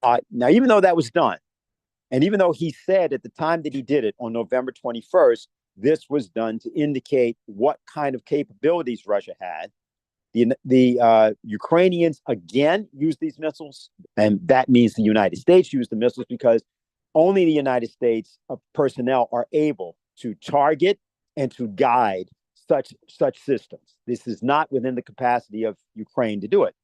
Now, even though that was done, and even though he said at the time that he did it on November 21st, this was done to indicate what kind of capabilities Russia had. The Ukrainians again used these missiles, and that means the United States used the missiles because only the United States personnel are able to target and to guide such systems. This is not within the capacity of Ukraine to do it.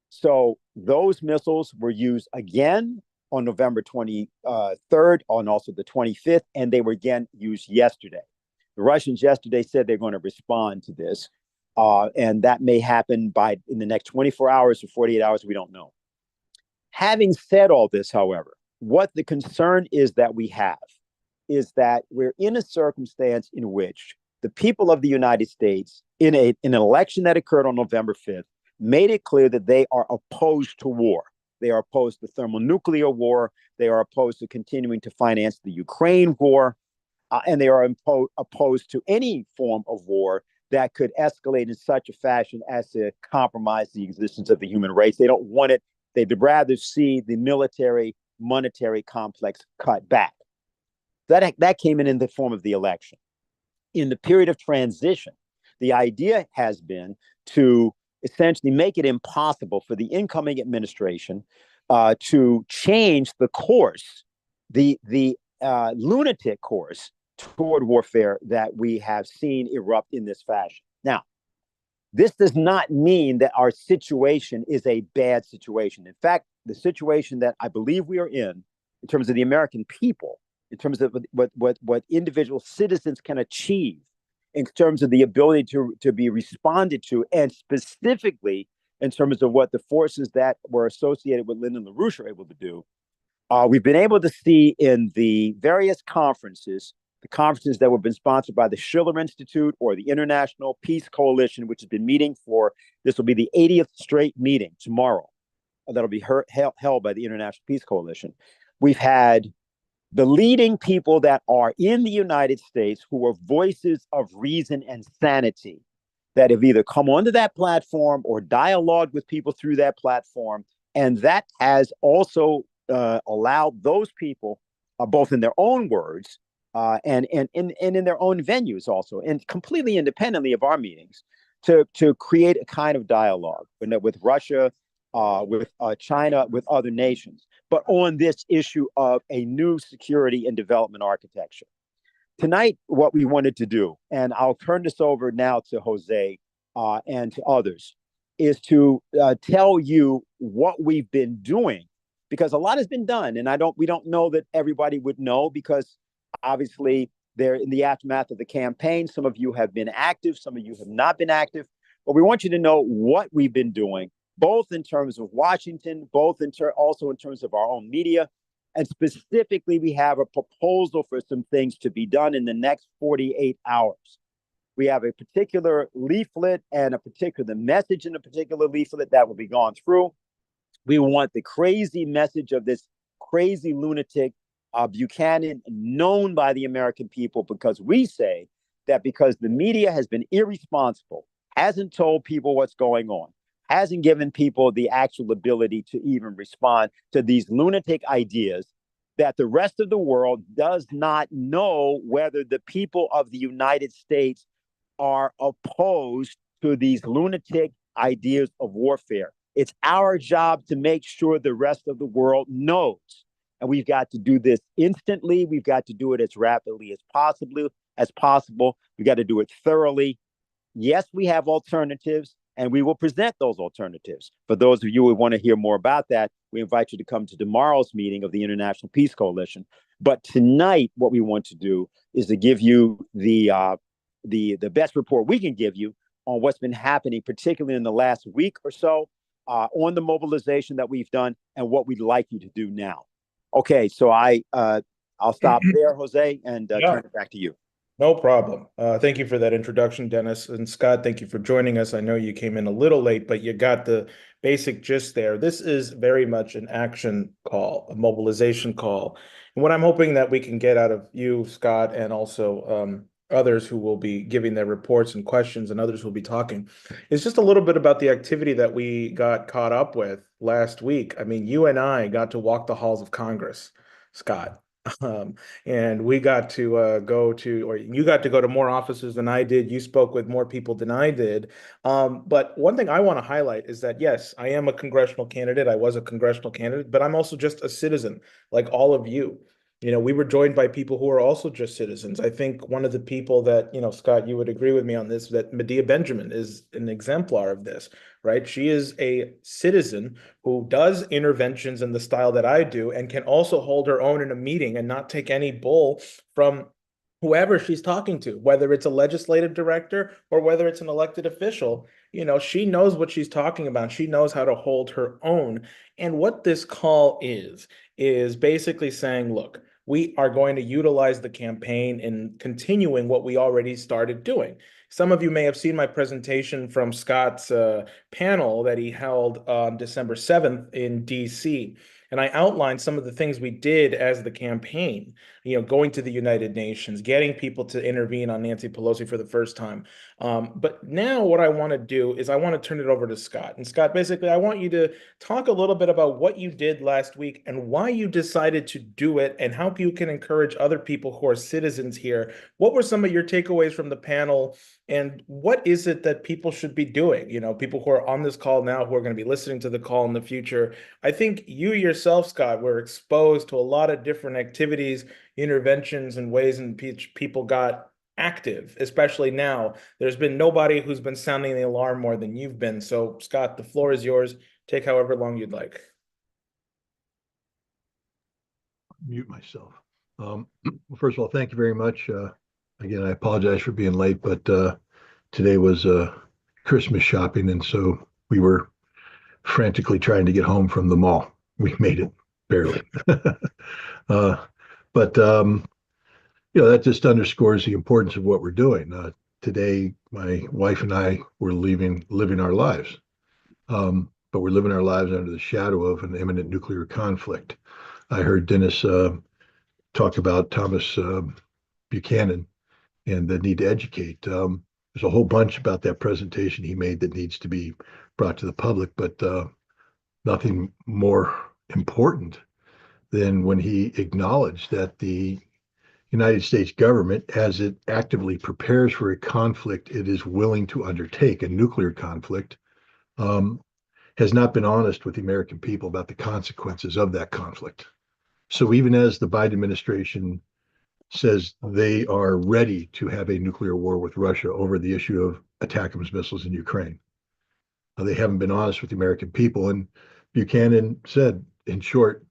So those missiles were used again on November 23rd, on also the 25th, and they were again used yesterday. The Russians yesterday said they're going to respond to this, and that may happen in the next 24 hours or 48 hours. We don't know. Having said all this, however, what the concern is that we have is that we're in a circumstance in which the people of the United States, in an election that occurred on November 5th, made it clear that they are opposed to war. They are opposed to thermonuclear war. They are opposed to continuing to finance the Ukraine war. And they are opposed to any form of war that could escalate in such a fashion as to compromise the existence of the human race. They don't want it. They'd rather see the military monetary complex cut back. That came in the form of the election. In the period of transition, the idea has been to essentially make it impossible for the incoming administration to change the course, the lunatic course toward warfare that we have seen erupt in this fashion. Now, this does not mean that our situation is a bad situation. In fact, the situation that I believe we are in terms of the American people, in terms of what individual citizens can achieve, in terms of the ability to be responded to, and specifically in terms of what the forces that were associated with Lyndon LaRouche are able to do, we've been able to see in the various conferences, the conferences that have been sponsored by the Schiller Institute or the International Peace Coalition, which has been meeting this will be the 80th straight meeting tomorrow, that'll be held by the International Peace Coalition. We've had the leading people that are in the United States who are voices of reason and sanity that have either come onto that platform or dialogued with people through that platform. And that has also allowed those people, both in their own words and in their own venues also, and completely independently of our meetings, to create a kind of dialogue with Russia, with China, with other nations, but on this issue of a new security and development architecture. Tonight, what we wanted to do, and I'll turn this over now to Jose and to others, is to tell you what we've been doing, because a lot has been done, and we don't know that everybody would know, because obviously they're in the aftermath of the campaign. Some of you have been active, some of you have not been active, but we want you to know what we've been doing, both in terms of Washington, also in terms of our own media. And specifically, we have a proposal for some things to be done in the next 48 hours. We have a particular leaflet and a particular message in a particular leaflet that will be gone through. We want the crazy message of this crazy lunatic Buchanan known by the American people, because we say that because the media has been irresponsible, hasn't told people what's going on, hasn't given people the actual ability to even respond to these lunatic ideas, that the rest of the world does not know whether the people of the United States are opposed to these lunatic ideas of warfare. It's our job to make sure the rest of the world knows. And we've got to do this instantly. We've got to do it as rapidly as possible. We've got to do it thoroughly. Yes, we have alternatives, and we will present those alternatives. For those of you who want to hear more about that, we invite you to come to tomorrow's meeting of the International Peace Coalition. But tonight, what we want to do is to give you the best report we can give you on what's been happening, particularly in the last week or so, on the mobilization that we've done and what we'd like you to do now. Okay, so I'll stop there, Jose, and turn it back to you. No problem. Thank you for that introduction, Dennis. And Scott, thank you for joining us. I know you came in a little late, but you got the basic gist there. This is very much an action call, a mobilization call. And what I'm hoping that we can get out of you, Scott, and also others who will be giving their reports and questions, and others who will be talking, is just a little bit about the activity that we got caught up with last week. I mean, you and I got to walk the halls of Congress, Scott. And we got to go to, or you got to go to more offices than I did. You spoke with more people than I did. But one thing I want to highlight is that, yes, I am a congressional candidate. I was a congressional candidate, but I'm also just a citizen like all of you. You know, we were joined by people who are also just citizens. I think one of the people that, Scott, you would agree with me on this, that Medea Benjamin is an exemplar of this, right? She is a citizen who does interventions in the style that I do and can also hold her own in a meeting and not take any bull from whoever she's talking to, whether it's a legislative director or whether it's an elected official. She knows what she's talking about. She knows how to hold her own. And what this call is basically saying, look, we are going to utilize the campaign in continuing what we already started doing. Some of you may have seen my presentation from Scott's panel that he held on December 7th in DC. And I outlined some of the things we did as the campaign, going to the United Nations, getting people to intervene on Nancy Pelosi for the first time. But now what I want to do is I want to turn it over to Scott. And Scott, basically, I want you to talk a little bit about what you did last week and why you decided to do it and how you can encourage other people who are citizens here. What were some of your takeaways from the panel? And what is it that people should be doing? People who are on this call now, who are going to be listening to the call in the future. I think you yourself, Scott, were exposed to a lot of different activities, interventions, and ways in which people got active, especially now. There's been nobody who's been sounding the alarm more than you've been. So, Scott, the floor is yours. Take however long you'd like. Mute myself. Well, first of all, thank you very much. Again, I apologize for being late, but today was Christmas shopping, and so we were frantically trying to get home from the mall. We made it barely. But that just underscores the importance of what we're doing. Today, my wife and I were living our lives, but we're living our lives under the shadow of an imminent nuclear conflict. I heard Dennis talk about Thomas Buchanan and the need to educate. There's a whole bunch about that presentation he made that needs to be brought to the public, but nothing more important than when he acknowledged that the United States government, as it actively prepares for a conflict it is willing to undertake, a nuclear conflict, has not been honest with the American people about the consequences of that conflict. So even as the Biden administration says they are ready to have a nuclear war with Russia over the issue of ATACMS missiles in Ukraine, they haven't been honest with the American people. And Buchanan said, in short,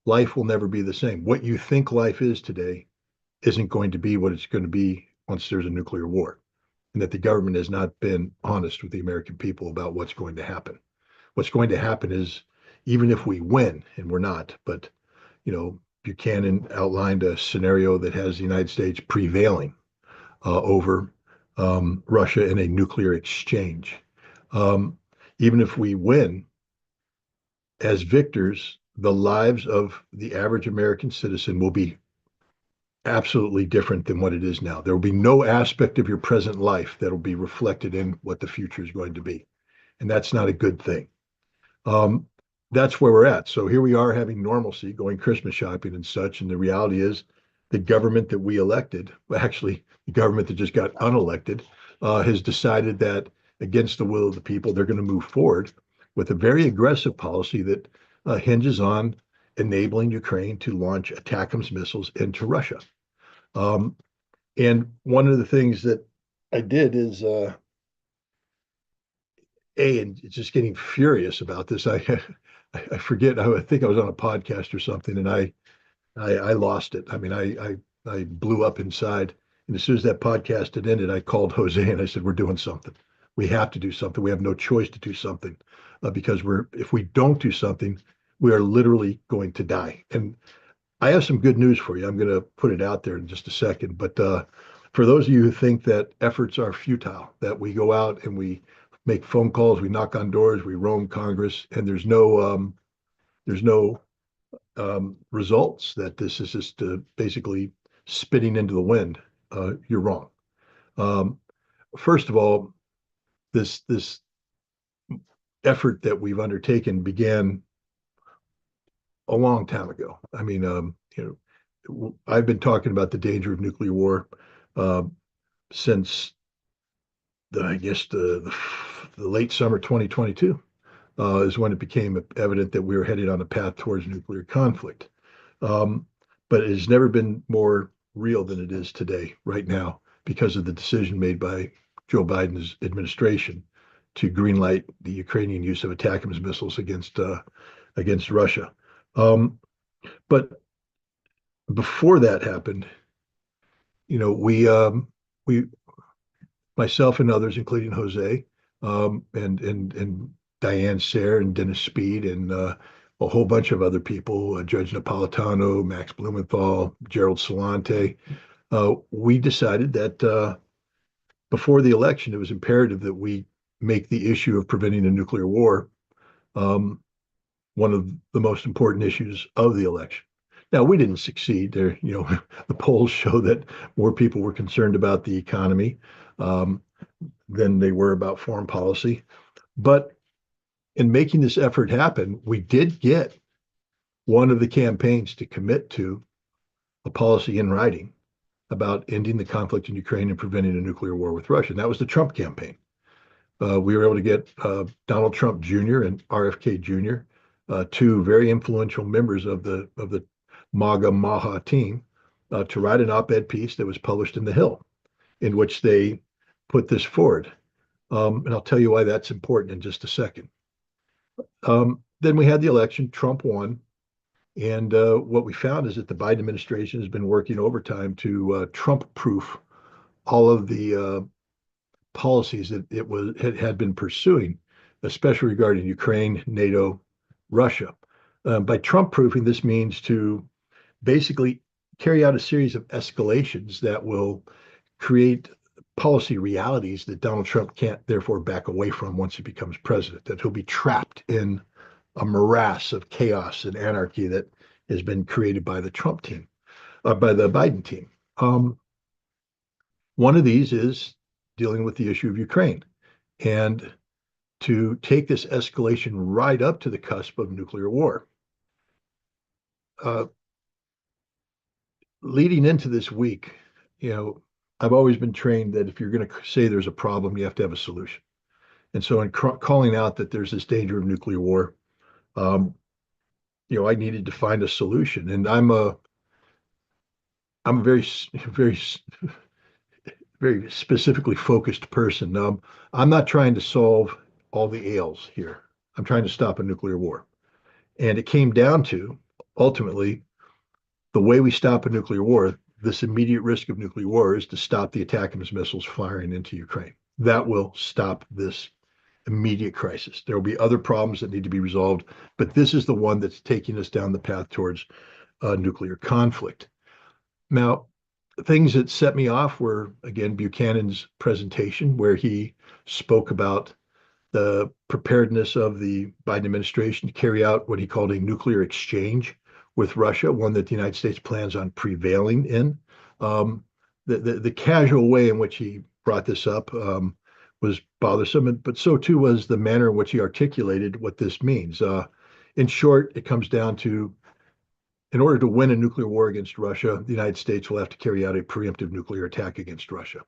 life will never be the same. What you think life is today isn't going to be what it's going to be once there's a nuclear war, and that the government has not been honest with the American people about what's going to happen. What's going to happen is, even if we win, and we're not, but Buchanan outlined a scenario that has the United States prevailing over Russia in a nuclear exchange. Even if we win, as victors, the lives of the average American citizen will be absolutely different than what it is now. There will be no aspect of your present life that will be reflected in what the future is going to be. And that's not a good thing. That's where we're at. So here we are having normalcy, going Christmas shopping and such. And the reality is the government that we elected, well, actually the government that just got unelected, has decided that against the will of the people, they're going to move forward with a very aggressive policy that hinges on enabling Ukraine to launch ATACMS missiles into Russia. And one of the things that I did is, and just getting furious about this. I forget. I think I was on a podcast or something, and I lost it. I mean, I blew up inside. And as soon as that podcast had ended, I called Jose and I said, "We're doing something. We have to do something. We have no choice to do something, because if we don't do something, we are literally going to die." And I have some good news for you. I'm going to put it out there in just a second. But for those of you who think that efforts are futile, that we go out and we make phone calls, we knock on doors, we roam Congress, and there's no results, that this is just basically spitting into the wind, you're wrong. Um, First of all, this effort that we've undertaken began a long time ago. I mean, I've been talking about the danger of nuclear war uh, since I guess the late summer 2022 is when it became evident that we were headed on a path towards nuclear conflict. Um, but it has never been more real than it is today, right now, because of the decision made by Joe Biden's administration to greenlight the Ukrainian use of ATACMS missiles against Russia. Um, but before that happened, we myself and others, including Jose, and Diane Sayre and Dennis Speed and a whole bunch of other people, Judge Napolitano, Max Blumenthal, Gerald Salante. We decided that before the election, it was imperative that we make the issue of preventing a nuclear war um, one of the most important issues of the election. Now, we didn't succeed there. The polls show that more people were concerned about the economy um, than they were about foreign policy. But in making this effort happen, we did get one of the campaigns to commit to a policy in writing about ending the conflict in Ukraine and preventing a nuclear war with Russia. And that was the Trump campaign. We were able to get Donald Trump Jr. and RFK Jr., two very influential members of the MAGA Maha team, to write an op-ed piece that was published in The Hill, in which they put this forward. And I'll tell you why that's important in just a second. Then we had the election. Trump won. And what we found is that the Biden administration has been working overtime to Trump-proof all of the policies that had been pursuing, especially regarding Ukraine, NATO, Russia. By Trump-proofing, this means to basically carry out a series of escalations that will create policy realities that Donald Trump can't therefore back away from once he becomes president, that he'll be trapped in a morass of chaos and anarchy that has been created by the Trump team, by the Biden team. One of these is dealing with the issue of Ukraine and to take this escalation right up to the cusp of nuclear war. Leading into this week, I've always been trained that if you're going to say there's a problem, you have to have a solution. And so in calling out that there's this danger of nuclear war, I needed to find a solution. And I'm a very, very, very specifically focused person. I'm not trying to solve all the ails here. I'm trying to stop a nuclear war. And it came down to, ultimately, the way we stop a nuclear war, this immediate risk of nuclear war, is to stop the ATACMS missiles firing into Ukraine. That will stop this immediate crisis. There will be other problems that need to be resolved, but this is the one that's taking us down the path towards nuclear conflict. Now, things that set me off were, again, Buchanan's presentation, where he spoke about the preparedness of the Biden administration to carry out what he called a nuclear exchange with Russia, one that the United States plans on prevailing in. The casual way in which he brought this up was bothersome, but so too was the manner in which he articulated what this means. In short, it comes down to, in order to win a nuclear war against Russia, the United States will have to carry out a preemptive nuclear attack against Russia.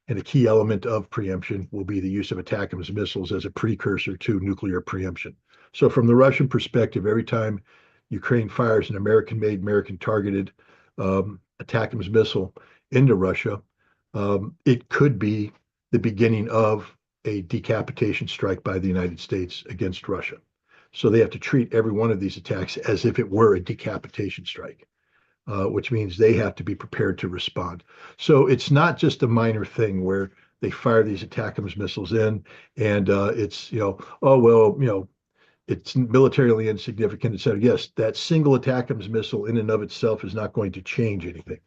And a key element of preemption will be the use of ATACMS missiles as a precursor to nuclear preemption. So from the Russian perspective, every time Ukraine fires an American-made, American-targeted ATACMS missile into Russia, it could be the beginning of a decapitation strike by the United States against Russia. So they have to treat every one of these attacks as if it were a decapitation strike, which means they have to be prepared to respond. So it's not just a minor thing where they fire these ATACMS missiles in and it's, it's militarily insignificant, et cetera. Yes, that single ATACMS missile in and of itself is not going to change anything.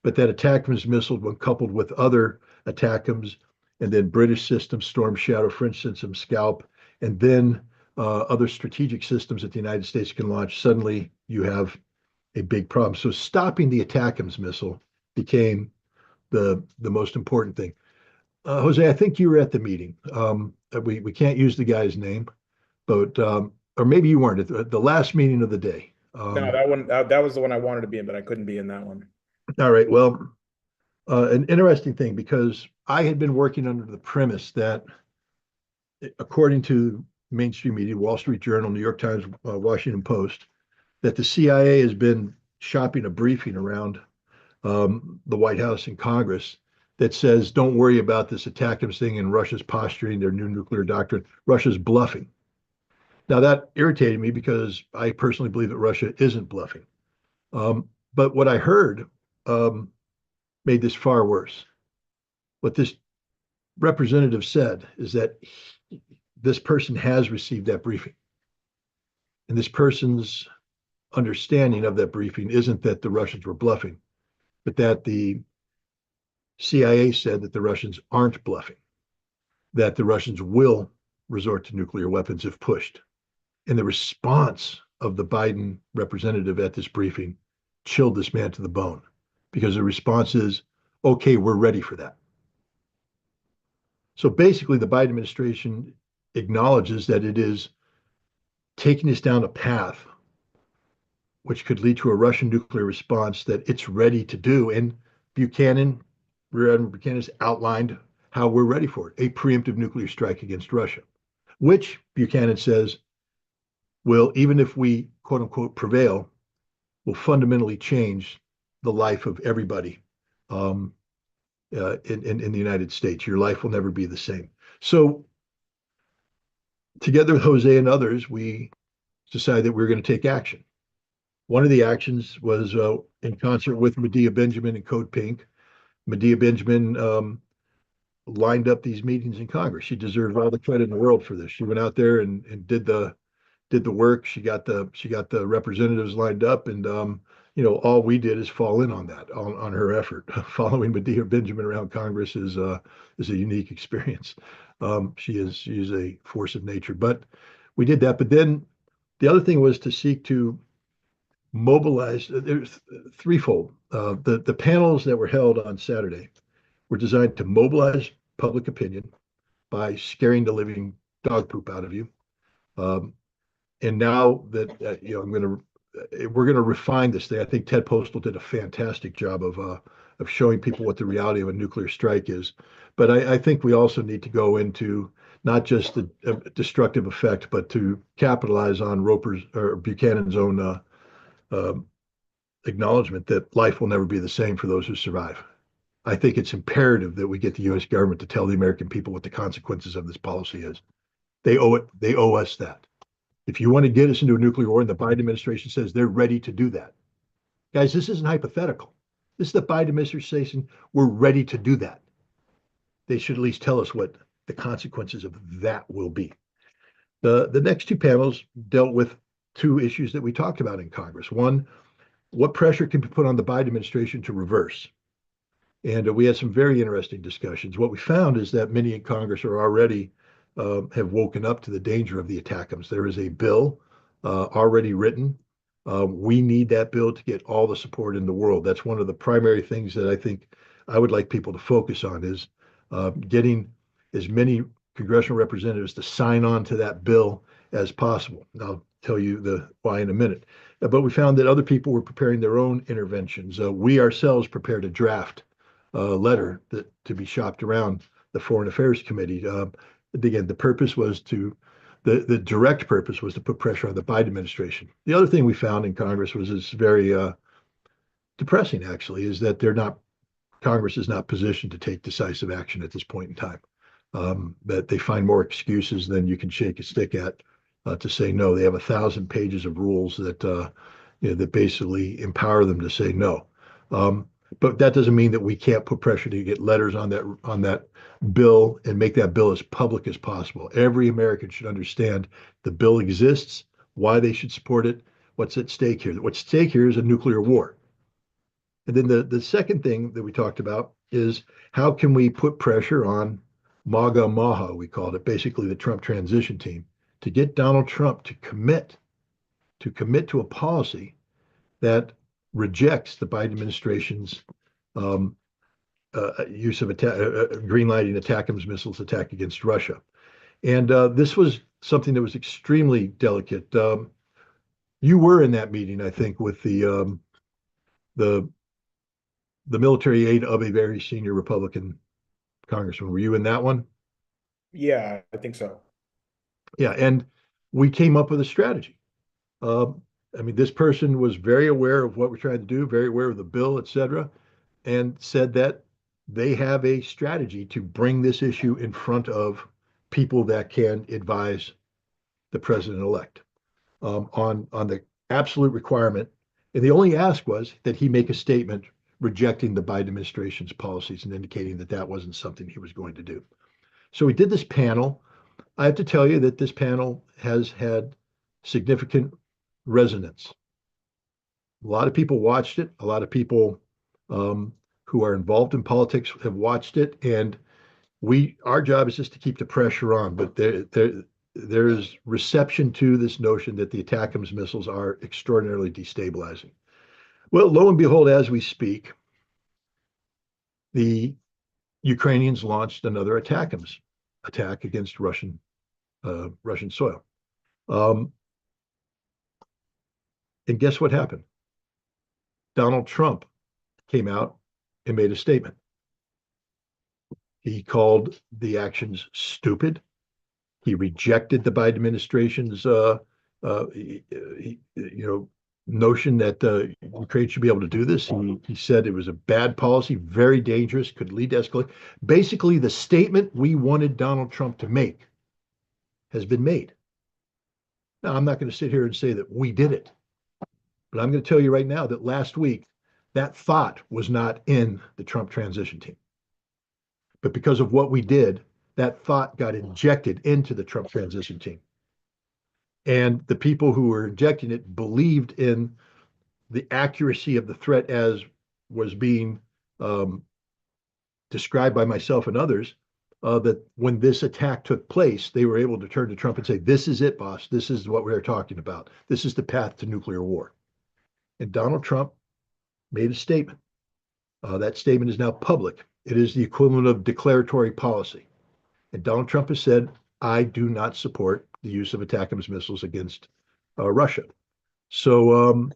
But that ATACMS missile, when coupled with other ATACMS and then British systems, Storm Shadow, French system, Scalp, and then other strategic systems that the United States can launch, suddenly you have a big problem. So stopping the ATACMS missile became the most important thing. Jose, I think you were at the meeting. We can't use the guy's name, but or maybe you weren't at the last meeting of the day. No, that one that was the one I wanted to be in, but I couldn't be in that one. All right. Well, an interesting thing because I had been working under the premise that, according to mainstream media, Wall Street Journal, New York Times, Washington Post, that the CIA has been shopping a briefing around the White House and Congress that says, don't worry about this ATACMS thing and Russia's posturing their new nuclear doctrine. Russia's bluffing. Now, that irritated me because I personally believe that Russia isn't bluffing. But what I heard um, made this far worse. What this representative said is that this person has received that briefing. And this person's understanding of that briefing isn't that the Russians were bluffing, but that the CIA said that the Russians aren't bluffing, that the Russians will resort to nuclear weapons if pushed. And the response of the Biden representative at this briefing chilled this man to the bone because the response is, okay, we're ready for that. So basically, the Biden administration acknowledges that it is taking us down a path which could lead to a Russian nuclear response that it's ready to do. And Buchanan, Rear Admiral Buchanan, has outlined how we're ready for it, a preemptive nuclear strike against Russia, which Buchanan says will, even if we quote unquote prevail, will fundamentally change the life of everybody in the United States. Your life will never be the same. So together with Jose and others, we decided that we were going to take action. One of the actions was in concert with Medea Benjamin and Code Pink. Medea Benjamin lined up these meetings in Congress. She deserves all the credit in the world for this. She went out there and did the work. She got the representatives lined up, and all we did is fall in on that on her effort. Following Medea Benjamin around Congress is a unique experience. She is a force of nature, but we did that. But then the other thing was to seek to mobilize. There's threefold. The panels that were held on Saturday were designed to mobilize public opinion by scaring the living dog poop out of you. And now that we're going to refine this thing. I think Ted Postal did a fantastic job of showing people what the reality of a nuclear strike is. But I think we also need to go into not just the destructive effect, but to capitalize on Roper's or Buchanan's own acknowledgement that life will never be the same for those who survive. I think it's imperative that we get the U.S. government to tell the American people what the consequences of this policy is. They owe it. They owe us that. If you want to get us into a nuclear war, and the Biden administration says they're ready to do that, guys, this isn't hypothetical. This is the Biden administration. We're ready to do that. They should at least tell us what the consequences of that will be. The next two panels dealt with two issues that we talked about in Congress. One, what pressure can be put on the Biden administration to reverse? And we had some very interesting discussions. What we found is that many in Congress are already have woken up to the danger of the ATACMS. There is a bill already written. We need that bill to get all the support in the world. That's one of the primary things that I think I would like people to focus on is getting as many congressional representatives to sign on to that bill as possible. And I'll tell you the why in a minute. But we found that other people were preparing their own interventions. We ourselves prepared a draft letter that to be shopped around the Foreign Affairs Committee. Again, the direct purpose was to put pressure on the Biden administration. The other thing we found in Congress was is very depressing, actually, is that Congress is not positioned to take decisive action at this point in time. That they find more excuses than you can shake a stick at to say no. They have 1,000 pages of rules that that basically empower them to say no. But that doesn't mean that we can't put pressure to get letters on that bill and make that bill as public as possible. Every American should understand the bill exists, why they should support it, what's at stake here. What's at stake here is a nuclear war. And then the second thing that we talked about is how can we put pressure on MAGA Maha, we called it, basically the Trump transition team, to get Donald Trump to commit to a policy that rejects the Biden administration's use of green lighting ATACMS missiles attack against Russia. And this was something that was extremely delicate. You were in that meeting, I think, with the the military aid of a very senior Republican congressman. Were you in that one? Yeah, I think so. Yeah, and we came up with a strategy. Uh, I mean, this person was very aware of what we're trying to do, very aware of the bill, et cetera, and said that they have a strategy to bring this issue in front of people that can advise the president-elect on the absolute requirement. And the only ask was that he make a statement rejecting the Biden administration's policies and indicating that that wasn't something he was going to do. So we did this panel. I have to tell you that this panel has had significant resonance. A lot of people watched it. A lot of people who are involved in politics have watched it, and our job is just to keep the pressure on. But there is reception to this notion that the ATACMS missiles are extraordinarily destabilizing. Well, lo and behold, as we speak, the Ukrainians launched another ATACMS attack against Russian soil. Um, and guess what happened? Donald Trump came out and made a statement. He called the actions stupid. He rejected the Biden administration's, notion that Ukraine should be able to do this. He said it was a bad policy, very dangerous, could lead to escalation. Basically, the statement we wanted Donald Trump to make has been made. Now, I'm not going to sit here and say that we did it, but I'm going to tell you right now that last week, that thought was not in the Trump transition team. But because of what we did, that thought got injected into the Trump transition team. And the people who were injecting it believed in the accuracy of the threat as was being described by myself and others, that when this attack took place, they were able to turn to Trump and say, this is it, boss. This is what we're talking about. This is the path to nuclear war. And Donald Trump made a statement. That statement is now public. It is the equivalent of declaratory policy. And Donald Trump has said, I do not support the use of ATACMS missiles against Russia. So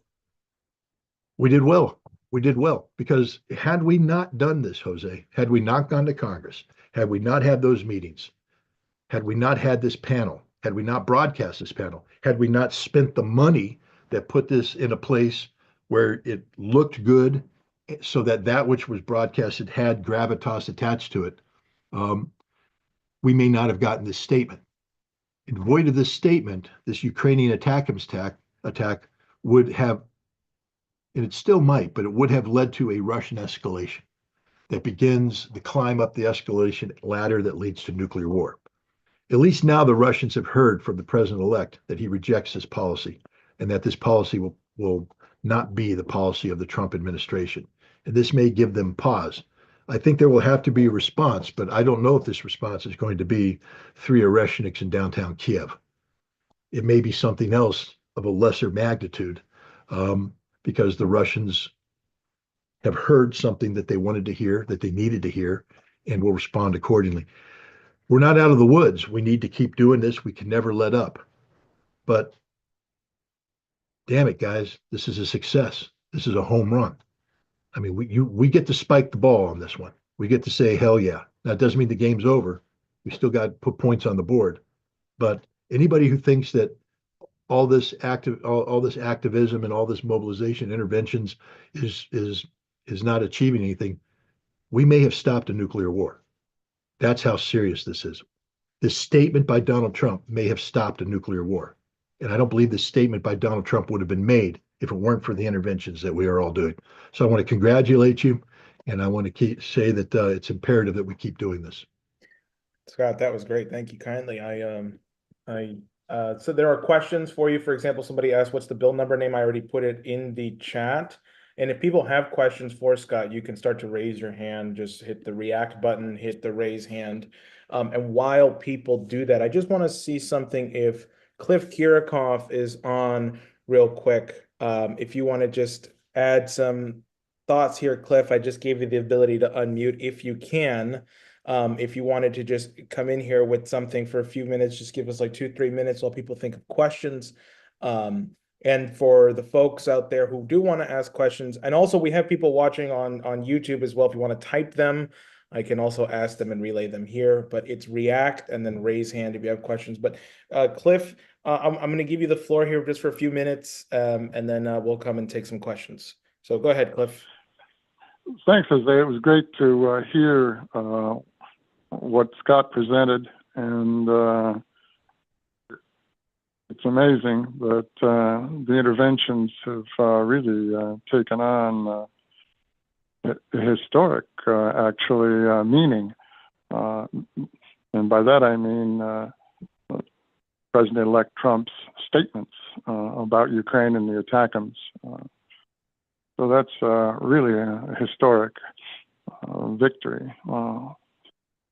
we did well. We did well because had we not done this, Jose, had we not gone to Congress, had we not had those meetings, had we not had this panel, had we not broadcast this panel, had we not spent the money that put this in a place where it looked good so that that which was broadcasted had gravitas attached to it, we may not have gotten this statement. In void of this statement, this Ukrainian attack would have, and it still might, but it would have led to a Russian escalation that begins the climb up the escalation ladder that leads to nuclear war. At least now the Russians have heard from the president-elect that he rejects this policy and that this policy will not be the policy of the Trump administration. And this may give them pause. I think there will have to be a response, but I don't know if this response is going to be 3 Oreshniks in downtown Kiev. It may be something else of a lesser magnitude because the Russians have heard something that they wanted to hear, that they needed to hear, and will respond accordingly. We're not out of the woods. We need to keep doing this. We can never let up. But damn it, guys, this is a success. This is a home run. I mean, we get to spike the ball on this one. We get to say, hell yeah. That doesn't mean the game's over. We still got to put points on the board. But anybody who thinks that all this activism and all this mobilization interventions is not achieving anything, we may have stopped a nuclear war. That's how serious this is. This statement by Donald Trump may have stopped a nuclear war. And I don't believe this statement by Donald Trump would have been made if it weren't for the interventions that we are all doing. So I want to congratulate you, and I want to say that it's imperative that we keep doing this. Scott, that was great. Thank you kindly. So there are questions for you. For example, somebody asked, what's the bill number name? I already put it in the chat. And if people have questions for Scott, you can start to raise your hand. Just hit the react button, hit the raise hand. And while people do that, I just want to see something if Cliff Kirikoff is on real quick. If you want to just add some thoughts here, Cliff. I just gave you the ability to unmute if you can. If you wanted to just come in here with something for a few minutes, just give us like 2-3 minutes while people think of questions. And for the folks out there who do want to ask questions, and also we have people watching on YouTube as well. If you want to type them, I can also ask them and relay them here, but it's react and then raise hand if you have questions. But Cliff, I'm going to give you the floor here just for a few minutes, and then we'll come and take some questions. So go ahead, Cliff. Thanks, Jose. It was great to hear what Scott presented, and it's amazing that the interventions have really taken on historic, actually, meaning. And by that I mean President-elect Trump's statements about Ukraine and the ATACMS. So that's really a historic victory.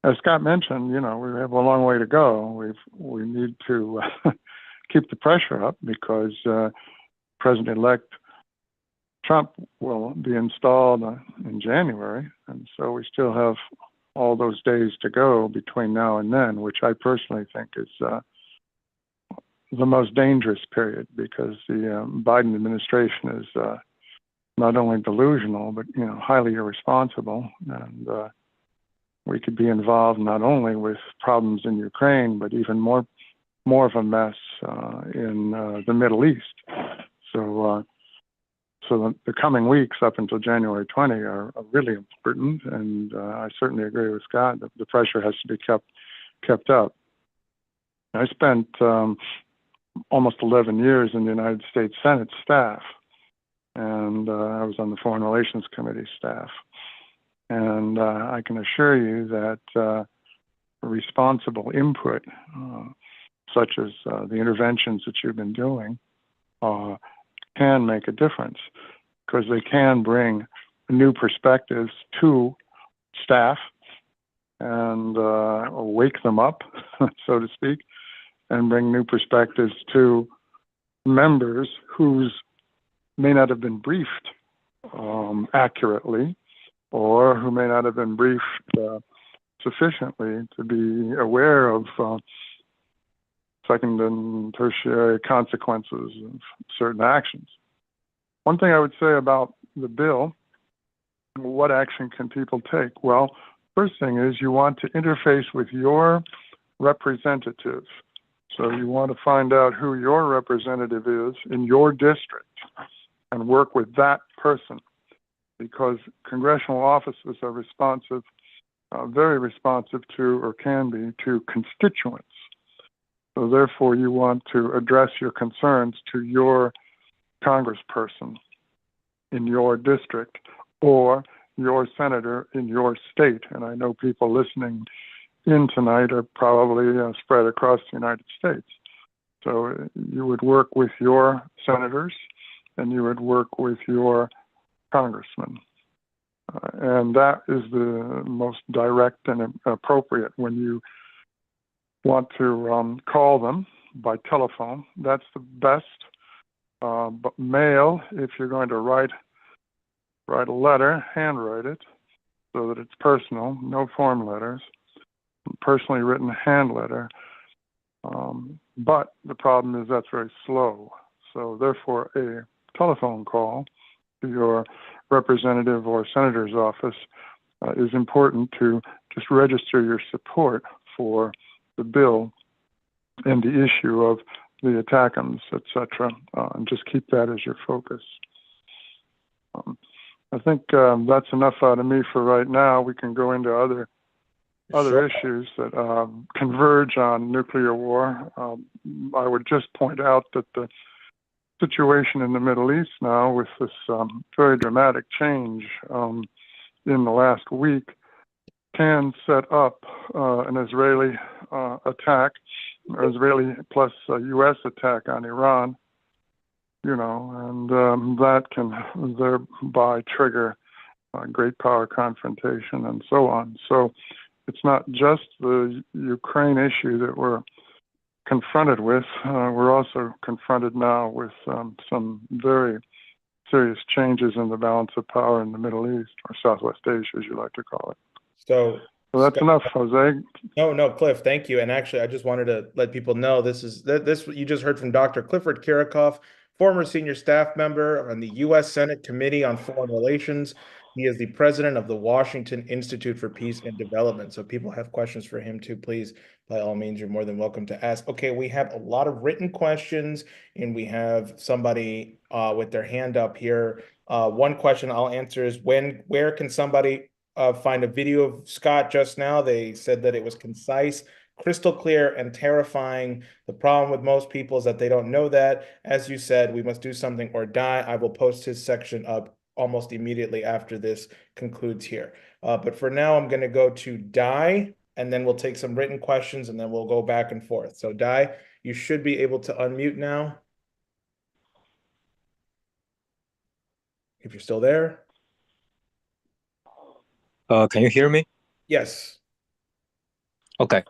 As Scott mentioned, you know, we have a long way to go. We need to keep the pressure up because President-elect Trump will be installed in January, and so we still have all those days to go between now and then, which I personally think is the most dangerous period because the Biden administration is not only delusional, but, you know, highly irresponsible. And we could be involved not only with problems in Ukraine, but even more of a mess in the Middle East. So the coming weeks up until January 20 are really important, and I certainly agree with Scott that the pressure has to be kept up. I spent almost 11 years in the United States Senate staff, and I was on the Foreign Relations Committee staff. And I can assure you that responsible input, such as the interventions that you've been doing, can make a difference because they can bring new perspectives to staff and wake them up, so to speak, and bring new perspectives to members whose may not have been briefed accurately, or who may not have been briefed sufficiently to be aware of second and tertiary consequences of certain actions. One thing I would say about the bill, what action can people take? Well, first thing is you want to interface with your representatives. So you want to find out who your representative is in your district and work with that person, because congressional offices are responsive, very responsive to, or can be, to constituents. So therefore, you want to address your concerns to your congressperson in your district or your senator in your state. And I know people listening in tonight are probably spread across the United States. So you would work with your senators and you would work with your congressman. And that is the most direct and appropriate when you want to call them by telephone. That's the best. But mail, if you're going to write a letter, handwrite it so that it's personal, no form letters, personally written hand letter. But the problem is that's very slow. So therefore, a telephone call to your representative or senator's office is important to just register your support for the bill and the issue of the ATACMS, etc., and just keep that as your focus. I think that's enough out of me for right now. We can go into other Sure. issues that converge on nuclear war. I would just point out that the situation in the Middle East now, with this very dramatic change in the last week, can set up an Israeli attack, Israeli plus a U.S. attack on Iran, you know, and that can thereby trigger a great power confrontation and so on. So it's not just the Ukraine issue that we're confronted with. We're also confronted now with some very serious changes in the balance of power in the Middle East, or Southwest Asia, as you like to call it. So that's enough, Jose. No, Cliff, thank you. And actually, I just wanted to let people know this you just heard from Dr. Clifford Kirikoff, former senior staff member on the U.S. Senate Committee on Foreign Relations. He is the president of the Washington Institute for Peace and Development. So people have questions for him too, please, by all means, you're more than welcome to ask. Okay, we have a lot of written questions, and we have somebody with their hand up here. One question I'll answer is where can somebody find a video of Scott just now? They said that it was concise, crystal clear, and terrifying. The problem with most people is that they don't know that. As you said, we must do something or die. I will post his section up almost immediately after this concludes here. But for now, I'm going to go to Die, and then we'll take some written questions, and then we'll go back and forth. So Die, you should be able to unmute now, if you're still there. Can you hear me? Yes. Okay.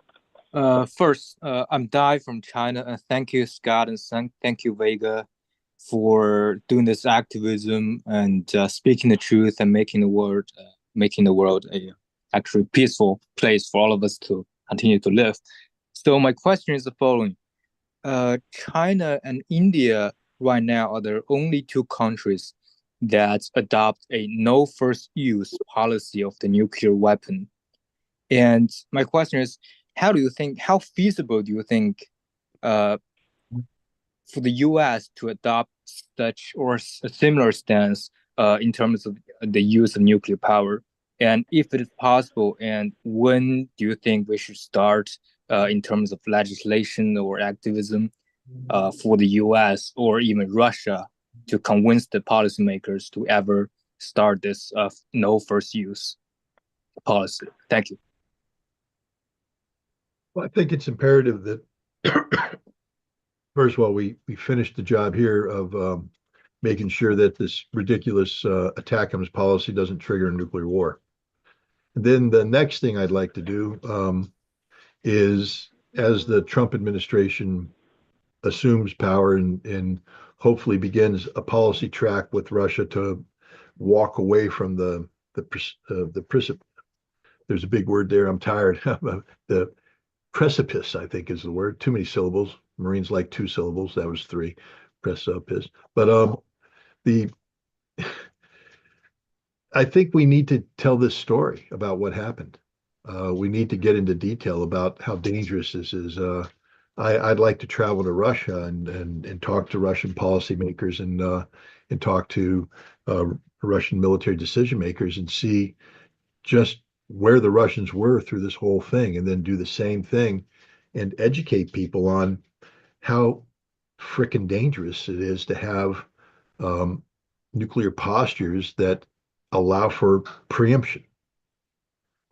First, I'm Dai from China, and thank you, Scott, and thank you, Vega, for doing this activism and speaking the truth and making the world a actually peaceful place for all of us to continue to live. So my question is the following: China and India right now are the only two countries that adopt a no first use policy of the nuclear weapon. And my question is, how feasible do you think for the US to adopt such or a similar stance in terms of the use of nuclear power? And if it is possible, and when do you think we should start in terms of legislation or activism for the US or even Russia to convince the policymakers to ever start this no first use policy? Thank you. Well, I think it's imperative that, first of all, we finish the job here of making sure that this ridiculous ATACMS policy doesn't trigger a nuclear war. And then the next thing I'd like to do is, as the Trump administration assumes power and hopefully begins a policy track with Russia to walk away from the there's a big word there. I'm tired. The precipice, I think, is the word. Too many syllables. Marines like 2 syllables. That was 3. Precipice. But I think we need to tell this story about what happened. We need to get into detail about how dangerous this is. I'd like to travel to Russia and talk to Russian policymakers and talk to Russian military decision makers and see just where the Russians were through this whole thing, and then do the same thing and educate people on how frickin' dangerous it is to have nuclear postures that allow for preemption.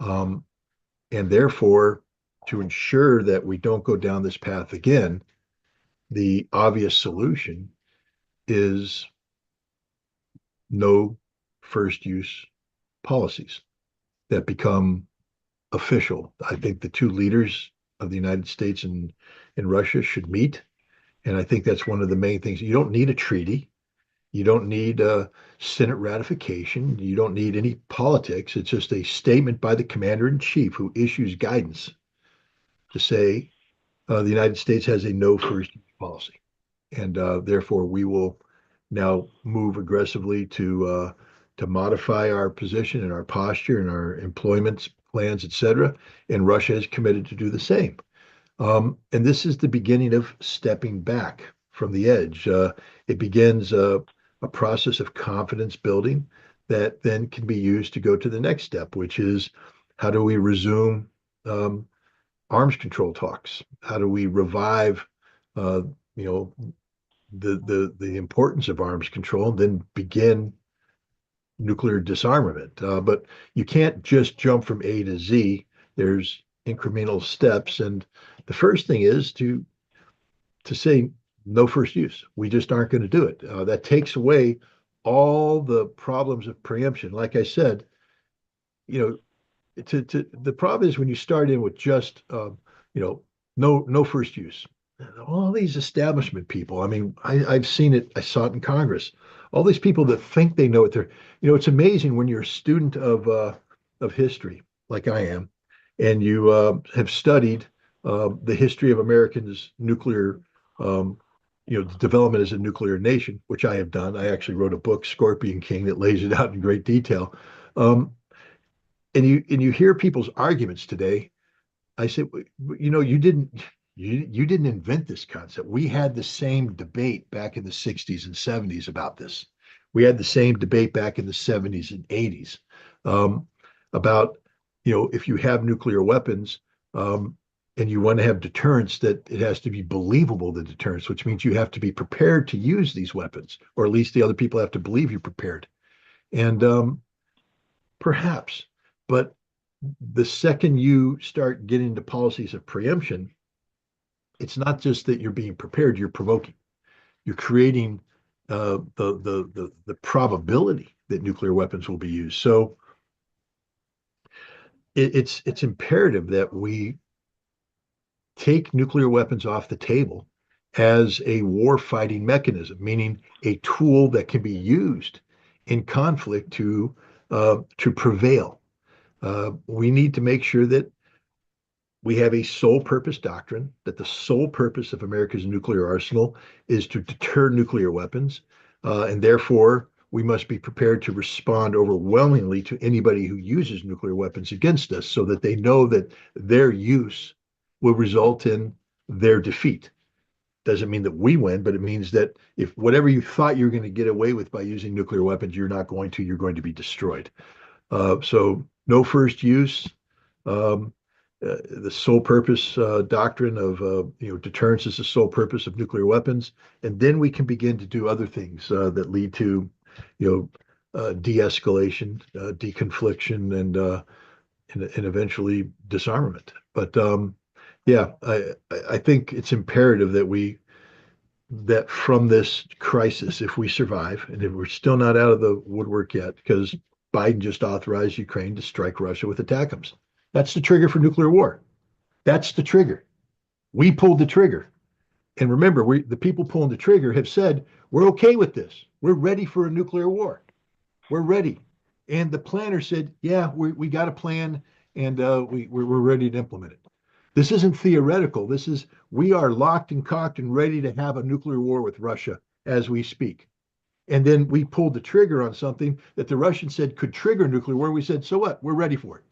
And therefore, to ensure that we don't go down this path again, the obvious solution is no first use policies that become official. I think the two leaders of the United States and Russia should meet. And I think that's one of the main things. You don't need a treaty. You don't need a Senate ratification. You don't need any politics. It's just a statement by the commander in chief who issues guidance to say the United States has a no first use policy. And therefore, we will now move aggressively to modify our position and our posture and our employment plans, et cetera. And Russia is committed to do the same. And this is the beginning of stepping back from the edge. It begins a process of confidence building that then can be used to go to the next step, which is how do we resume arms control talks? How do we revive, the importance of arms control, and then begin nuclear disarmament? But you can't just jump from A to Z. There's incremental steps, and the first thing is to say no first use. We just aren't going to do it. That takes away all the problems of preemption. Like I said, the problem is when you start in with just no first use. all these establishment people. I mean, I've seen it. I saw it in Congress. All these people that think they know what they're. It's amazing when you're a student of history, like I am, and you have studied the history of Americans' nuclear, um, development as a nuclear nation, which I have done. I actually wrote a book, Scorpion King, that lays it out in great detail. And you hear people's arguments today. I said, you didn't invent this concept. We had the same debate back in the 60s and 70s about this. We had the same debate back in the 70s and 80s um, about, if you have nuclear weapons and you want to have deterrence, that it has to be believable, the deterrence, which means you have to be prepared to use these weapons, or at least the other people have to believe you're prepared. And perhaps, but the second you start getting into policies of preemption, it's not just that you're being prepared, you're provoking. You're creating the probability that nuclear weapons will be used. So it's imperative that we take nuclear weapons off the table as a war fighting mechanism, meaning a tool that can be used in conflict to prevail. We need to make sure that we have a sole purpose doctrine, that the sole purpose of America's nuclear arsenal is to deter nuclear weapons. And therefore, we must be prepared to respond overwhelmingly to anybody who uses nuclear weapons against us, so that they know that their use will result in their defeat. Doesn't mean that we win, but it means that if whatever you thought you were going to get away with by using nuclear weapons, you're not going to, you're going to be destroyed. So no first use. The sole purpose doctrine of deterrence is the sole purpose of nuclear weapons, and then we can begin to do other things that lead to de-escalation, deconfliction, and eventually disarmament. But yeah, I think it's imperative that from this crisis, if we survive, and if we're still not out of the woodwork yet, because Biden just authorized Ukraine to strike Russia with ATACMS. That's the trigger for nuclear war. That's the trigger. We pulled the trigger. And remember, the people pulling the trigger have said, we're okay with this. We're ready for a nuclear war. We're ready. And the planner said, yeah, we got a plan, and we're ready to implement it. This isn't theoretical. We are locked and cocked and ready to have a nuclear war with Russia as we speak. And then we pulled the trigger on something that the Russians said could trigger nuclear war. We said, so what? We're ready for it.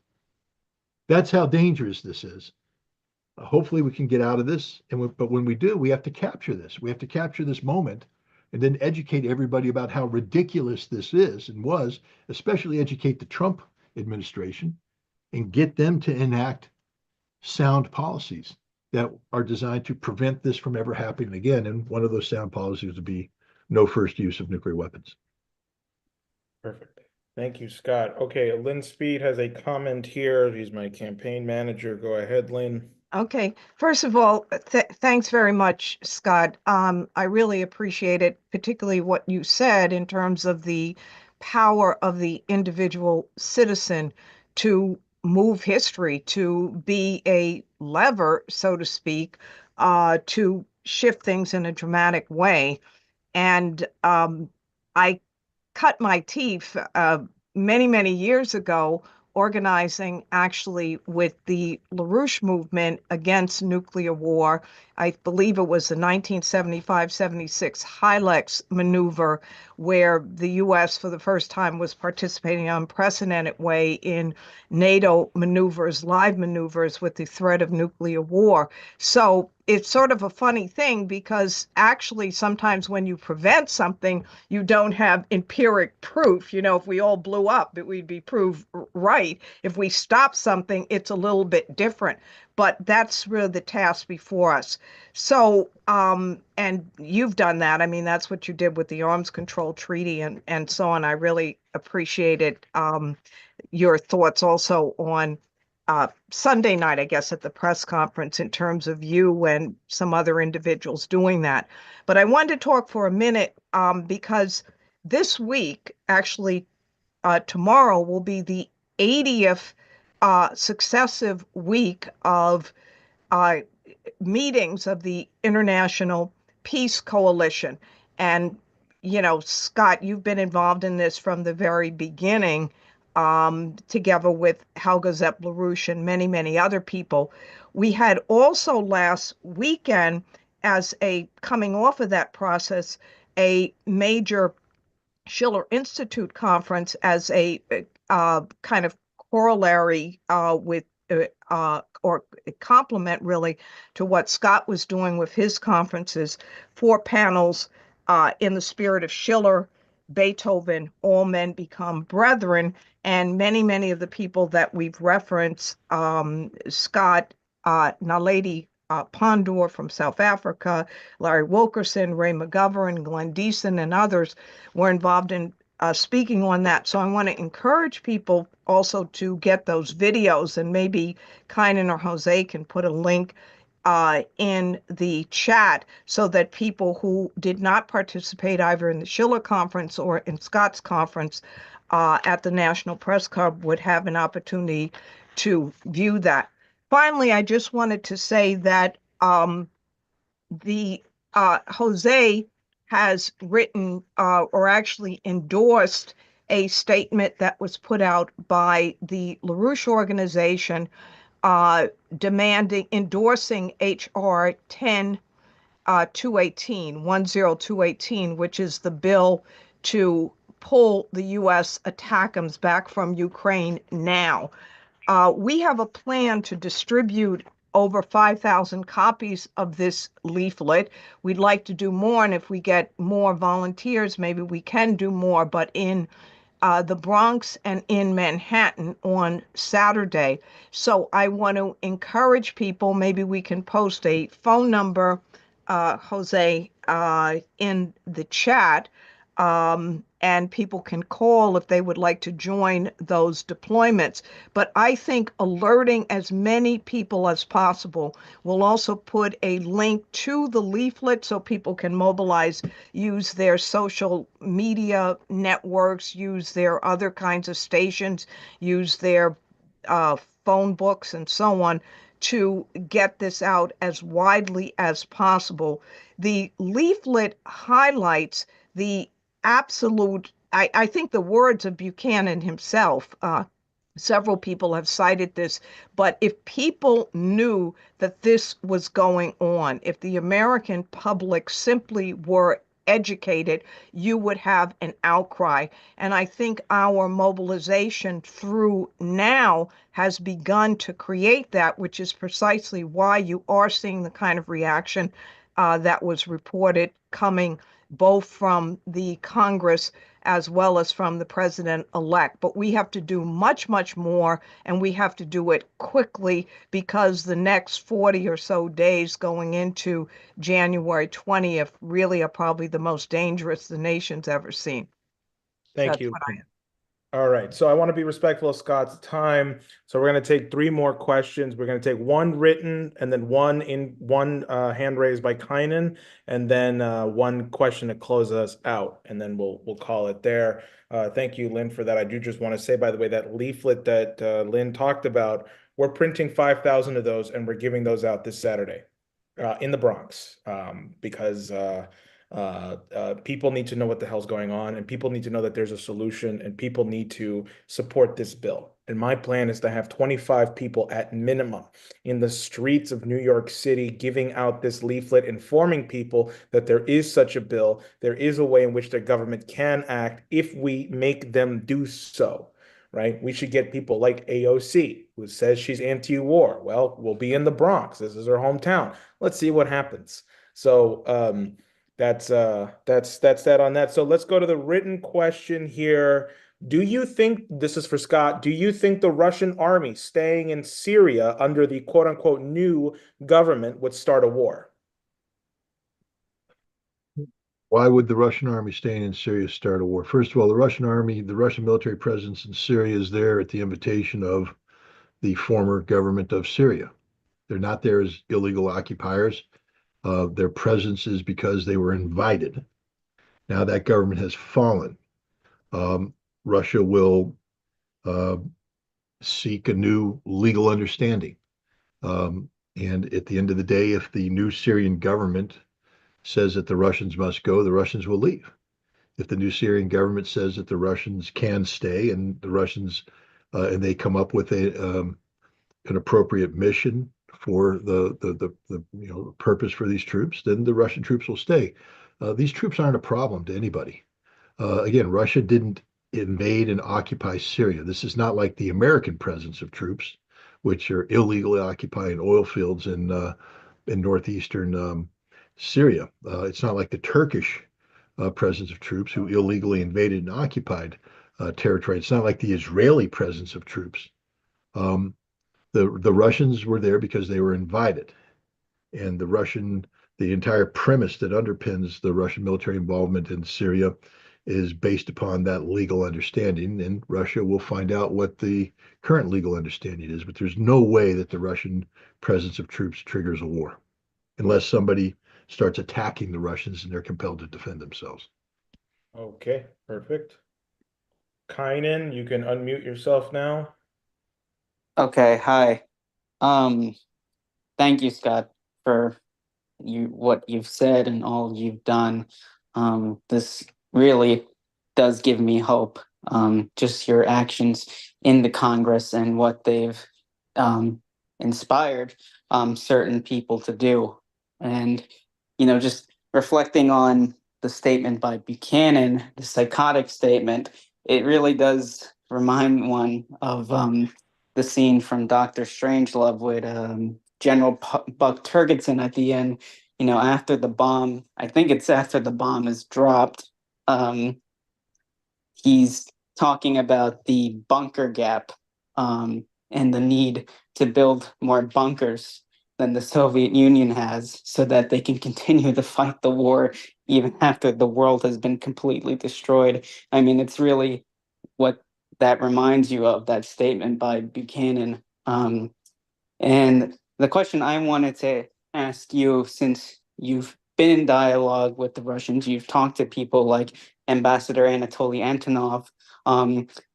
That's how dangerous this is. Hopefully we can get out of this. But when we do, we have to capture this. We have to capture this moment and then educate everybody about how ridiculous this is and was, especially educate the Trump administration and get them to enact sound policies that are designed to prevent this from ever happening again. And one of those sound policies would be no first use of nuclear weapons. Perfect. Thank you, Scott. Okay, Lynn Speed has a comment here. He's my campaign manager. Go ahead, Lynn. Okay. First of all, thanks very much, Scott. I really appreciate it, particularly what you said in terms of the power of the individual citizen to move history, to be a lever, so to speak, to shift things in a dramatic way. And I cut my teeth many, many years ago organizing actually with the LaRouche movement against nuclear war. I believe it was the 1975-76 Hylex maneuver, where the U.S. for the first time was participating in an unprecedented way in NATO maneuvers, live maneuvers with the threat of nuclear war. So it's sort of a funny thing, because actually sometimes when you prevent something, you don't have empiric proof. If we all blew up, it would be proved right. If we stop something, it's a little bit different. But that's really the task before us. So, and you've done that. I mean, that's what you did with the Arms Control Treaty and so on. I really appreciated your thoughts also on Sunday night, I guess, at the press conference in terms of you and some other individuals doing that. But I wanted to talk for a minute because this week, actually, tomorrow will be the 80th successive week of meetings of the International Peace Coalition. And, Scott, you've been involved in this from the very beginning, together with Helga Zepp-LaRouche and many, many other people. We had also last weekend, as a coming off of that process, a major Schiller Institute conference as a kind of corollary with or a complement really to what Scott was doing with his conferences, 4 panels in the spirit of Schiller, Beethoven, all men become brethren, and many, many of the people that we've referenced, Scott, Naledi Pandor from South Africa, Larry Wilkerson, Ray McGovern, Glenn Deason, and others were involved in speaking on that. So I want to encourage people also to get those videos, and maybe Kynan or Jose can put a link in the chat so that people who did not participate either in the Schiller conference or in Scott's conference at the National Press Club would have an opportunity to view that. Finally, I just wanted to say that the Jose has written or actually endorsed a statement that was put out by the LaRouche organization endorsing HR 10218, which is the bill to pull the U.S. ATACMS back from Ukraine now. We have a plan to distribute over 5,000 copies of this leaflet. We'd like to do more, and if we get more volunteers, maybe we can do more, but in the Bronx and in Manhattan on Saturday. So I want to encourage people, maybe we can post a phone number, Jose, in the chat, and people can call if they would like to join those deployments. But I think alerting as many people as possible. We'll also put a link to the leaflet so people can mobilize, use their social media networks, use their other kinds of stations, use their phone books and so on to get this out as widely as possible. The leaflet highlights the absolute, I think the words of Buchanan himself, several people have cited this, but if people knew that this was going on, if the American public simply were educated, you would have an outcry. And I think our mobilization through now has begun to create that, which is precisely why you are seeing the kind of reaction that was reported coming both from the Congress as well as from the president-elect. But we have to do much, much more, and we have to do it quickly because the next 40 or so days going into January 20th really are probably the most dangerous the nation's ever seen. Thank you. All right, so I want to be respectful of Scott's time. So we're going to take 3 more questions. We're going to take one written and then one hand raised by Kynan, and then one question to close us out, and then we'll call it there. Thank you, Lynn, for that. I do just want to say, by the way, that leaflet that Lynn talked about, we're printing 5,000 of those, and we're giving those out this Saturday in the Bronx because people need to know what the hell's going on, and people need to know that there's a solution, and people need to support this bill. And my plan is to have 25 people at minimum in the streets of New York City giving out this leaflet, informing people that there is such a bill. There is a way in which their government can act if we make them do so. Right? We should get people like AOC, who says she's anti-war. Well, we'll be in the Bronx. This is her hometown. Let's see what happens. So that's that on that. So let's go to the written question here. Do you think, this is for Scott, do you think the Russian army staying in Syria under the quote unquote new government would start a war? Why would the Russian army staying in Syria start a war? First of all, the Russian army, the Russian military presence in Syria is there at the invitation of the former government of Syria. They're not there as illegal occupiers. Their presence is because they were invited. Now that government has fallen. Russia will seek a new legal understanding. And at the end of the day, if the new Syrian government says that the Russians must go, the Russians will leave. If the new Syrian government says that the Russians can stay and the Russians and they come up with an appropriate mission for the purpose for these troops, then the Russian troops will stay. These troops aren't a problem to anybody. Again, Russia didn't invade and occupy Syria. This is not like the American presence of troops, which are illegally occupying oil fields in northeastern Syria. It's not like the Turkish presence of troops who illegally invaded and occupied territory. It's not like the Israeli presence of troops. Um, the Russians were there because they were invited, and the entire premise that underpins the Russian military involvement in Syria is based upon that legal understanding, and Russia will find out what the current legal understanding is. But there's no way that the Russian presence of troops triggers a war unless somebody starts attacking the Russians and they're compelled to defend themselves. Okay, perfect. Kynan, you can unmute yourself now. Okay, hi. Um, Thank you, Scott, for what you've said and all you've done. This really does give me hope. Just your actions in the Congress and what they've inspired certain people to do. And, just reflecting on the statement by Buchanan, the psychotic statement, it really does remind one of the scene from Dr. Strangelove with General Buck Turgidson at the end. After the bomb, I think it's after the bomb is dropped, he's talking about the bunker gap and the need to build more bunkers than the Soviet Union has so that they can continue to fight the war even after the world has been completely destroyed. I mean, it's really what that reminds you of, that statement by Buchanan. And the question I wanted to ask you, since you've been in dialogue with the Russians, you've talked to people like Ambassador Anatoly Antonov,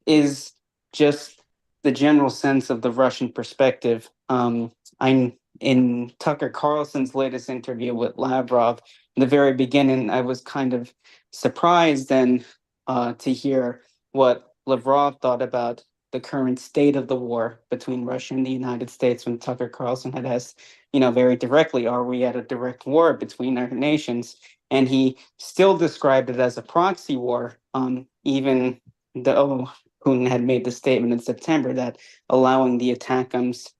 is just the general sense of the Russian perspective. I'm in Tucker Carlson's latest interview with Lavrov. In the very beginning, I was kind of surprised and to hear what Lavrov thought about the current state of the war between Russia and the United States, when Tucker Carlson had asked, very directly, are we at a direct war between our nations? And he still described it as a proxy war, even though Putin had made the statement in September that allowing the ATACMS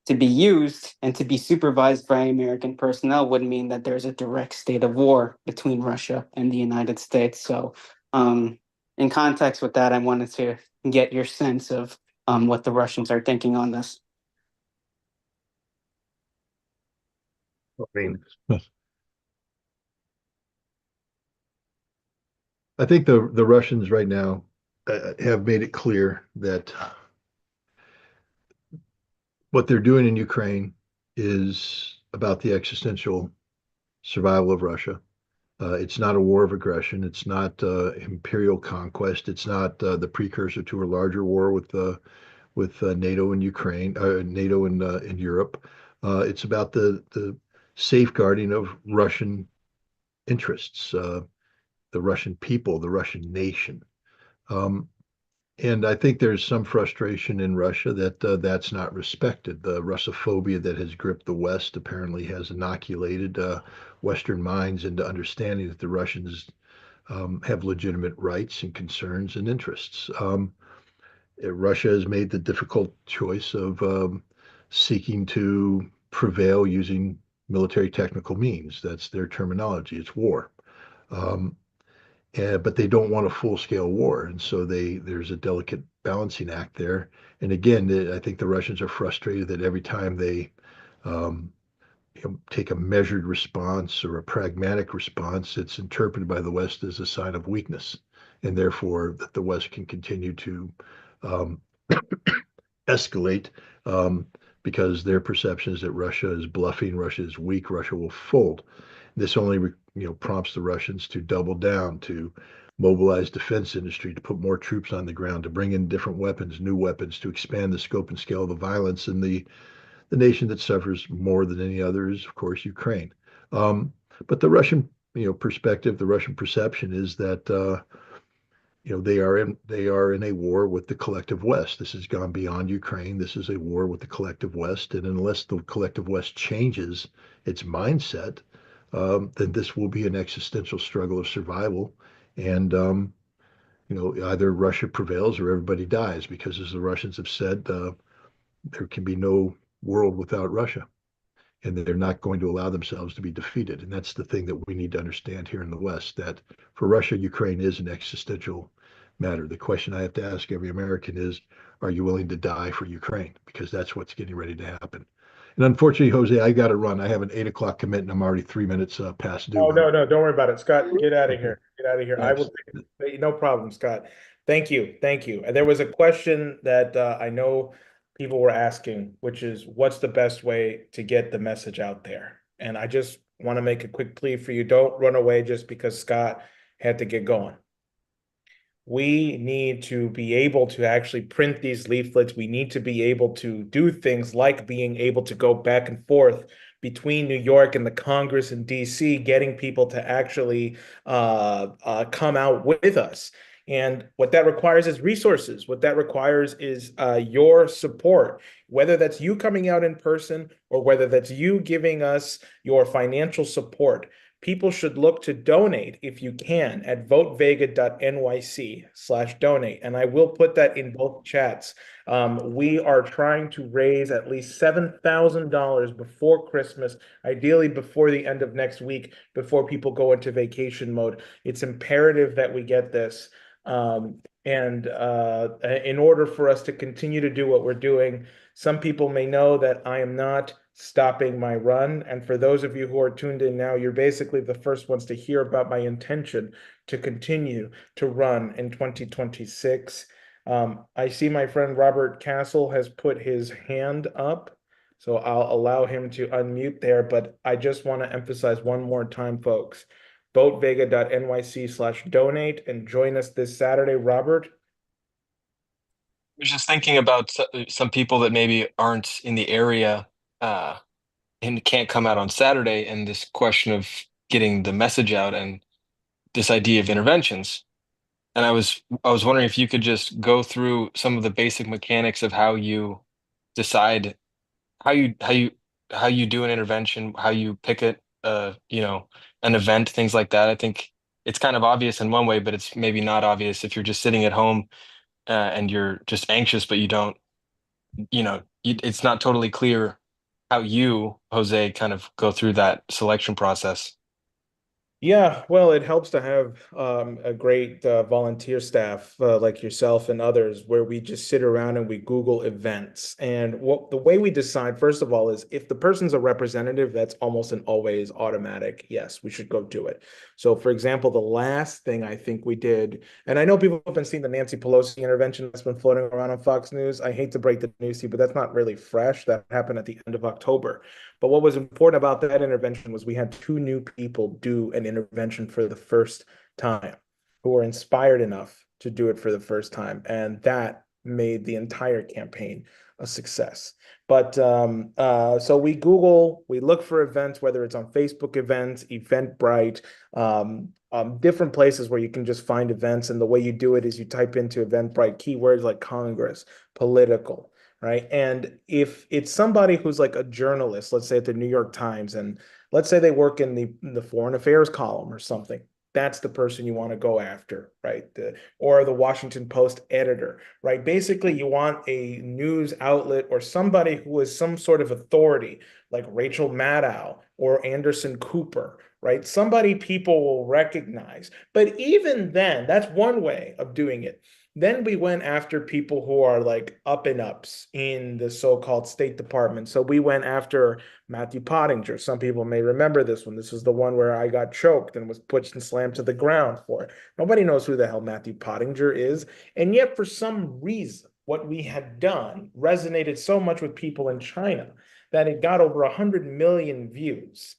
to be used and to be supervised by American personnel would mean that there's a direct state of war between Russia and the United States. So in context with that, I wanted to get your sense of what the Russians are thinking on this. I mean, I think the Russians right now have made it clear that what they're doing in Ukraine is about the existential survival of Russia. It's not a war of aggression. It's not imperial conquest. It's not the precursor to a larger war with NATO and Ukraine, NATO and Europe. It's about the safeguarding of Russian interests, the Russian people, the Russian nation. And I think there's some frustration in Russia that that's not respected. The Russophobia that has gripped the West apparently has inoculated Western minds into understanding that the Russians have legitimate rights and concerns and interests. Russia has made the difficult choice of seeking to prevail using military technical means. That's their terminology. It's war. But they don't want a full-scale war, and so there's a delicate balancing act there. And again, I think the Russians are frustrated that every time they take a measured response or a pragmatic response, it's interpreted by the West as a sign of weakness, and therefore that the West can continue to escalate because their perception is that Russia is bluffing, Russia is weak, Russia will fold. This only prompts the Russians to double down, to mobilize defense industry, to put more troops on the ground, to bring in different weapons, new weapons, to expand the scope and scale of the violence. And the the nation that suffers more than any other is, of course, Ukraine. But the Russian, perspective, the Russian perception is that they are in a war with the collective West. This has gone beyond Ukraine. This is a war with the collective West, and unless the collective West changes its mindset, then this will be an existential struggle of survival. And either Russia prevails or everybody dies, because as the Russians have said, there can be no world without Russia, and they're not going to allow themselves to be defeated. And that's the thing that we need to understand here in the West, that for Russia, Ukraine is an existential matter. The question I have to ask every American is, are you willing to die for Ukraine? Because that's what's getting ready to happen. And unfortunately, Jose, I got to run. I have an 8 o'clock commit, and I'm already 3 minutes past due. Oh, no, don't worry about it. Scott, get out of here. Get out of here. Thanks. No problem, Scott. Thank you. Thank you. And there was a question that I know people were asking, which is, what's the best way to get the message out there? And I just want to make a quick plea for you. Don't run away just because Scott had to get going. We need to be able to actually print these leaflets. We need to be able to do things like being able to go back and forth between New York and the Congress and DC, getting people to actually come out with us. And what that requires is resources. What that requires is your support, whether that's you coming out in person or whether that's you giving us your financial support. People should look to donate if you can at votevega.nyc/donate. And I will put that in both chats. We are trying to raise at least $7,000 before Christmas, ideally before the end of next week, before people go into vacation mode. It's imperative that we get this. In order for us to continue to do what we're doing, some people may know that I am not stopping my run. And for those of you who are tuned in now, you're basically the first ones to hear about my intention to continue to run in 2026. I see my friend Robert Castle has put his hand up, so I'll allow him to unmute there. But I just want to emphasize one more time, folks, votevega.nyc/donate and join us this Saturday. Robert? I was just thinking about some people that maybe aren't in the area and can't come out on Saturday, and this question of getting the message out and this idea of interventions. And I was wondering if you could just go through some of the basic mechanics of how you decide how you do an intervention, how you pick it, an event, things like that. I think it's kind of obvious in one way, but it's maybe not obvious if you're just sitting at home and you're just anxious, but you don't, it's not totally clear how you, Jose, kind of go through that selection process. Yeah, well, it helps to have a great volunteer staff like yourself and others, where we just sit around and we Google events. And the way we decide, first of all, is if the person's a representative, that's almost an always automatic, yes, we should go do it. So, for example, the last thing I think we did, and I know people have been seeing the Nancy Pelosi intervention that's been floating around on Fox News. I hate to break the news to you, but that's not really fresh. That happened at the end of October. But what was important about that intervention was we had 2 new people do an intervention for the first time who were inspired enough to do it for the first time. And that made the entire campaign a success. But so we look for events, whether it's on Facebook events, Eventbrite, different places where you can just find events. And the way you do it is you type into Eventbrite keywords like Congress, political, right? And if it's somebody who's like a journalist, let's say at the New York Times, and let's say they work in the foreign affairs column or something, that's the person you want to go after, right? Or the Washington Post editor, right? Basically, you want a news outlet or somebody who is some sort of authority, like Rachel Maddow or Anderson Cooper, right? Somebody people will recognize. But even then, that's one way of doing it. Then we went after people who are like up and ups in the so-called State Department. So we went after Matthew Pottinger. Some people may remember this one. This was the one where I got choked and was pushed and slammed to the ground for it. Nobody knows who the hell Matthew Pottinger is. And yet, for some reason, what we had done resonated so much with people in China that it got over 100 million views.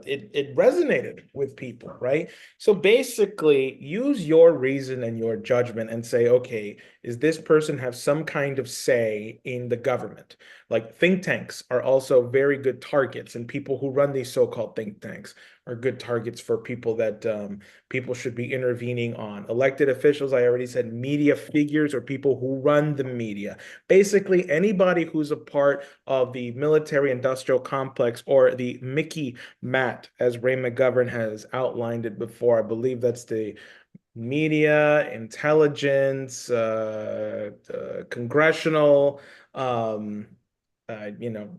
it resonated with people, right? So basically, use your reason and your judgment and say, okay, is this person have some kind of say in the government? Like think tanks are also very good targets, and people who run these so-called think tanks are good targets for people that people should be intervening on. Elected officials, I already said, media figures or people who run the media. Basically, anybody who's a part of the military industrial complex or the Mickey Matt, as Ray McGovern has outlined it before. I believe that's the media, intelligence, congressional, you know,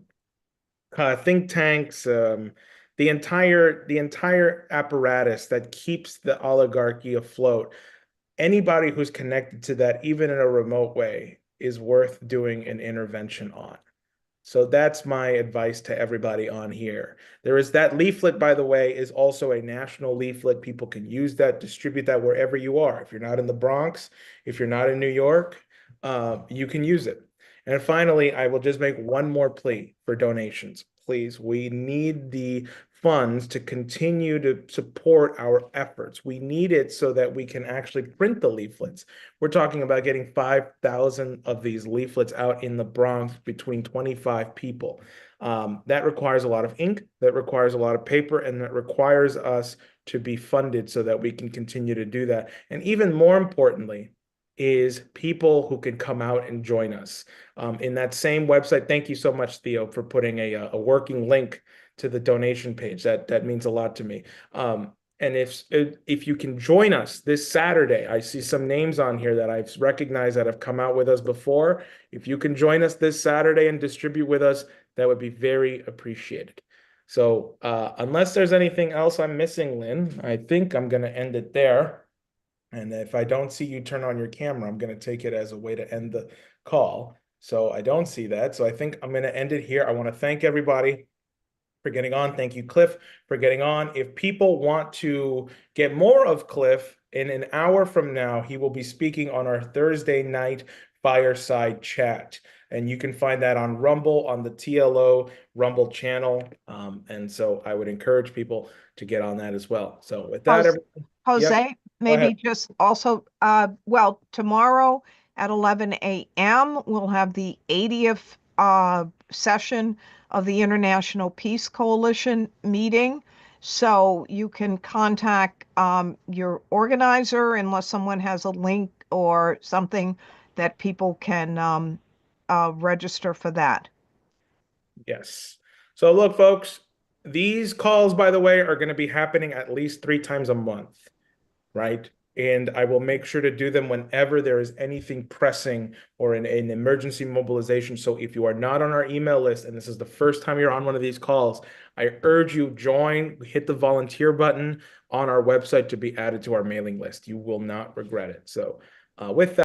think tanks, the entire apparatus that keeps the oligarchy afloat. Anybody who's connected to that, even in a remote way, is worth doing an intervention on. So that's my advice to everybody on here. There is that leaflet, by the way, is also a national leaflet. People can use that, distribute that wherever you are. If you're not in the Bronx, if you're not in New York, you can use it. And finally, I will just make one more plea for donations. Please, we need the funds to continue to support our efforts. We need it so that we can actually print the leaflets. We're talking about getting 5,000 of these leaflets out in the Bronx between 25 people. That requires a lot of ink, that requires a lot of paper, and that requires us to be funded so that we can continue to do that. And even more importantly, is people who can come out and join us. In that same website, thank you so much, Theo, for putting a working link to the donation page. That means a lot to me. And if you can join us this Saturday, I see some names on here that I've recognized that have come out with us before. If you can join us this Saturday and distribute with us, that would be very appreciated. So unless there's anything else I'm missing, Lynn, I think I'm going to end it there. And if I don't see you turn on your camera, I'm going to take it as a way to end the call. So I don't see that. So I think I'm going to end it here. I want to thank everybody for getting on. Thank you, Cliff, for getting on. If people want to get more of Cliff, in an hour from now, he will be speaking on our Thursday night fireside chat. And you can find that on Rumble, on the TLO Rumble channel. And so I would encourage people to get on that as well. So with that, Jose, Yep. maybe just also, well, tomorrow at 11 a.m., we'll have the 80th session of the International Peace Coalition meeting. So you can contact your organizer unless someone has a link or something that people can register for that. Yes. So look, folks, these calls, by the way, are going to be happening at least 3 times a month, right? And I will make sure to do them whenever there is anything pressing or an emergency mobilization. So if you are not on our email list and this is the first time you're on one of these calls, I urge you join, hit the volunteer button on our website to be added to our mailing list. You will not regret it. So with that,